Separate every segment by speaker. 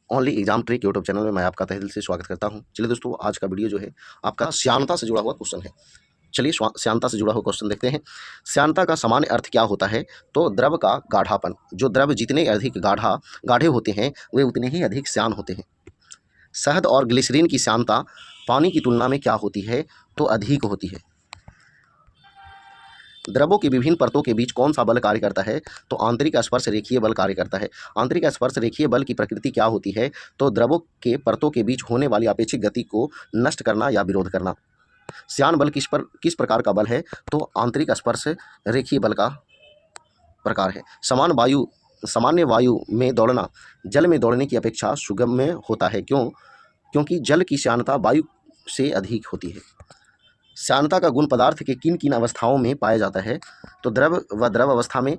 Speaker 1: Only exam trick YouTube channel में मैं आपका तहे दिल से स्वागत करता हूं। चलिए दोस्तों, आज का वीडियो जो है आपका श्यानता से जुड़ा हुआ क्वेश्चन है। चलिए श्यानता से जुड़ा हुआ क्वेश्चन देखते हैं। श्यानता का सामान्य अर्थ क्या होता है? तो द्रव का गाढ़ापन। जो द्रव जितने अधिक गाढ़े होते हैं वे उतने ही अधिक श्यान होते हैं। शहद और ग्लिसरीन की श्यानता पानी की तुलना में क्या होती है? तो अधिक होती है। द्रवों की विभिन्न परतों के बीच कौन सा बल कार्य करता है? तो आंतरिक स्पर्श रेखीय बल कार्य करता है। आंतरिक स्पर्श रेखीय बल की प्रकृति क्या होती है? तो द्रवों के परतों के बीच होने वाली अपेक्षित गति को नष्ट करना या विरोध करना। श्यान बल किस प्रकार का बल है? तो आंतरिक स्पर्श रेखीय बल का प्रकार है। सामान्य वायु में दौड़ना जल में दौड़ने की अपेक्षा सुगम्य होता है। क्यों? क्योंकि जल की श्यानता वायु से अधिक होती है। श्यानता का गुण पदार्थ के किन किन अवस्थाओं में पाया जाता है? तो द्रव व द्रव अवस्था में।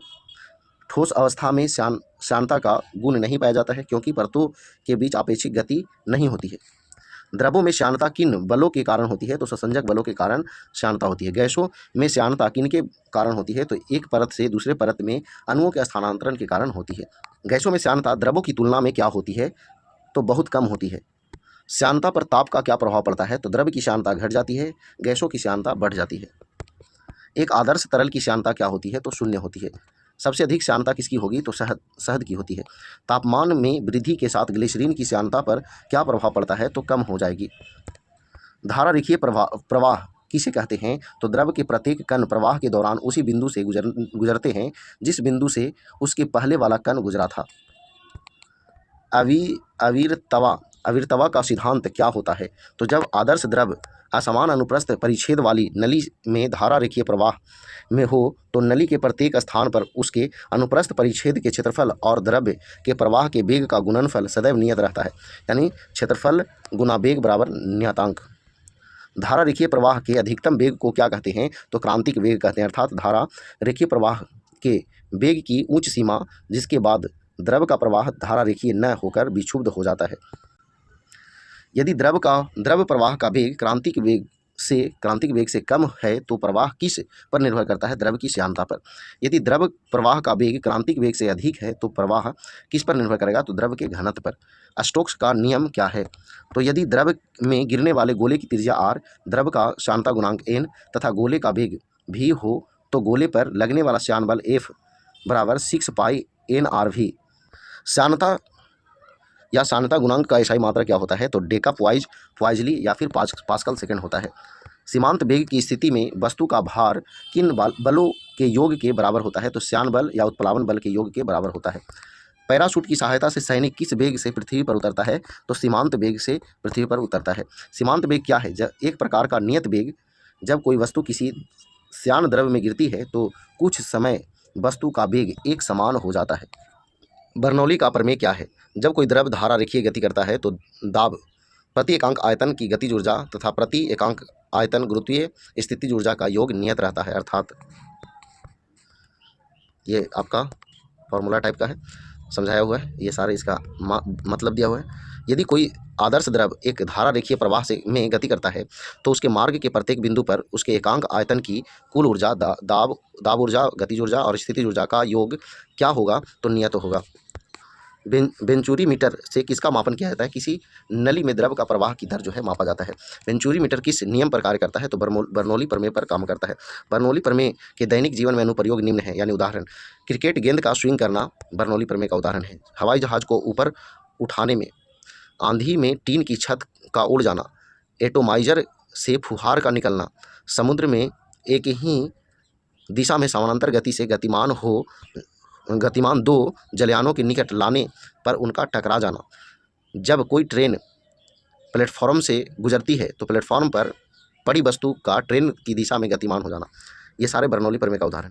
Speaker 1: ठोस अवस्था में श्यानता का गुण नहीं पाया जाता है, क्योंकि परतों के बीच आपेक्षिक गति नहीं होती है। द्रवों में श्यानता किन बलों के कारण होती है? तो संसंजक बलों के कारण श्यानता होती है। गैसों में श्यानता किन के कारण होती है? तो एक परत से दूसरे परत में अणुओं के स्थानांतरण के कारण होती है। गैसों में श्यानता द्रवों की तुलना में क्या होती है? तो बहुत कम होती है। श्यानता पर ताप का क्या प्रभाव पड़ता है? तो द्रव की श्यानता घट जाती है, गैसों की श्यानता बढ़ जाती है। एक आदर्श तरल की श्यानता क्या होती है? तो शून्य होती है। सबसे अधिक श्यानता किसकी होगी? तो शहद की होती है। तापमान में वृद्धि के साथ ग्लिसरीन की श्यानता पर क्या प्रभाव पड़ता है? तो कम हो जाएगी। धारा रेखीय प्रवाह किसे कहते हैं? तो द्रव के प्रत्येक कण प्रवाह के दौरान उसी बिंदु से गुजरते हैं जिस बिंदु से उसके पहले वाला कण गुजरा था। अविरतवा का सिद्धांत क्या होता है? तो जब आदर्श द्रव असमान अनुप्रस्थ परिच्छेद वाली नली में धारा रेखीय प्रवाह में हो तो नली के प्रत्येक स्थान पर उसके अनुप्रस्थ परिच्छेद के क्षेत्रफल और द्रव्य के प्रवाह के वेग का गुणनफल सदैव नियत रहता है। यानी क्षेत्रफल गुना वेग बराबर नियतांक। धारा रेखीय प्रवाह के अधिकतम वेग को क्या कहते हैं? तो क्रांतिक वेग कहते हैं। अर्थात धारा रेखीय प्रवाह के वेग की उच्च सीमा जिसके बाद द्रव का प्रवाह धारा रेखीय न होकर विक्षुब्ध हो जाता है। यदि द्रव प्रवाह का वेग क्रांतिक वेग से कम है तो प्रवाह किस पर निर्भर करता है? द्रव की श्यानता पर। यदि द्रव प्रवाह का वेग क्रांतिक वेग से अधिक है तो प्रवाह किस पर निर्भर करेगा? तो द्रव के घनत्व पर। स्टोक्स का नियम क्या है? तो यदि द्रव में गिरने वाले गोले की त्रिज्या r, द्रव का श्यानता गुणांक n तथा गोले का वेग v हो तो गोले पर लगने वाला श्यान बल F बराबर 6 पाई nRV। श्यानता या श्यानता गुणांक का एसआई मात्रा क्या होता है? तो डेका पॉइजली या फिर पास्कल सेकंड होता है। सीमांत वेग की स्थिति में वस्तु का भार किन बलों के योग के बराबर होता है? तो श्यान बल या उत्प्लावन बल के योग के बराबर होता है। पैराशूट की सहायता से सैनिक किस वेग से पृथ्वी पर उतरता है? तो सीमांत वेग से पृथ्वी पर उतरता है। सीमांत वेग क्या है? एक प्रकार का नियत वेग। जब कोई वस्तु किसी श्यान द्रव में गिरती है तो कुछ समय वस्तु का वेग एक समान हो जाता है। बर्नौली का प्रमेय क्या है? जब कोई द्रव धारा रेखीय गति करता है तो दाब प्रति एकांक आयतन की गतिज ऊर्जा तथा प्रति एकांक आयतन गुरुत्वीय स्थितिज ऊर्जा का योग नियत रहता है। अर्थात ये आपका फॉर्मूला टाइप का है, समझाया हुआ है, ये सारे इसका मतलब दिया हुआ है। यदि कोई आदर्श द्रव एक धारा रेखीय प्रवाह से में गति करता है तो उसके मार्ग के प्रत्येक बिंदु पर उसके एकांक आयतन की कुल ऊर्जा दाब ऊर्जा, गतिज ऊर्जा और स्थितिज ऊर्जा का योग क्या होगा? तो नियत होगा। वेंचुरी मीटर से किसका मापन किया जाता है? किसी नली में द्रव का प्रवाह की दर जो है मापा जाता है। वेंचुरी मीटर किस नियम पर कार्य करता है? तो बर्नौली प्रमेय पर काम करता है। बर्नौली प्रमेय के दैनिक जीवन में अनुप्रयोग निम्न है। यानी उदाहरण: क्रिकेट गेंद का स्विंग करना बर्नौली प्रमेय का उदाहरण है। हवाई जहाज को ऊपर उठाने में, आंधी में टीन की छत का उड़ जाना, एटोमाइजर से फुहार का निकलना, समुद्र में एक ही दिशा में समानांतर गति से गतिमान दो जलयानों के निकट लाने पर उनका टकरा जाना, जब कोई ट्रेन प्लेटफॉर्म से गुजरती है तो प्लेटफॉर्म पर पड़ी वस्तु का ट्रेन की दिशा में गतिमान हो जाना। ये सारे बर्नौली प्रमेय का उदाहरण।